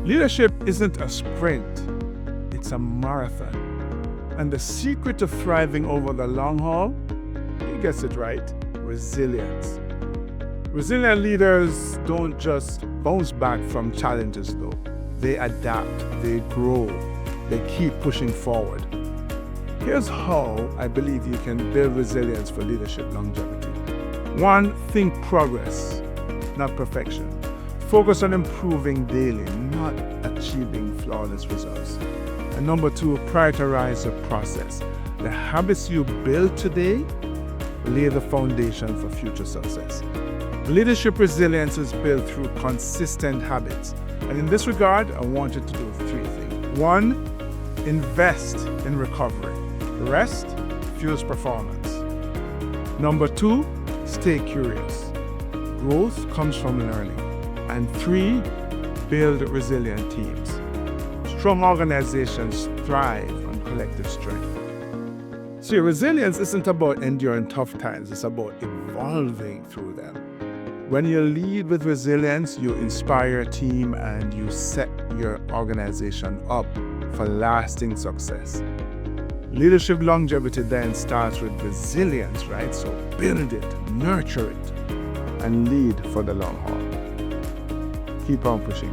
Leadership isn't a sprint, it's a marathon. And the secret to thriving over the long haul, he gets it right, resilience. Resilient leaders don't just bounce back from challenges though. They adapt, they grow, they keep pushing forward. Here's how I believe you can build resilience for leadership longevity. 1, think progress, not perfection. Focus on improving daily, not achieving flawless results. And number 2, prioritize the process. The habits you build today lay the foundation for future success. Leadership resilience is built through consistent habits. And in this regard, I want you to do 3 things. 1, invest in recovery. Rest fuels performance. Number 2, stay curious. Growth comes from learning. And 3, build resilient teams. Strong organizations thrive on collective strength. See, resilience isn't about enduring tough times, it's about evolving through them. When you lead with resilience, you inspire your team and you set your organization up for lasting success. Leadership longevity then starts with resilience, right? So build it, nurture it, and lead for the long haul. Keep on pushing.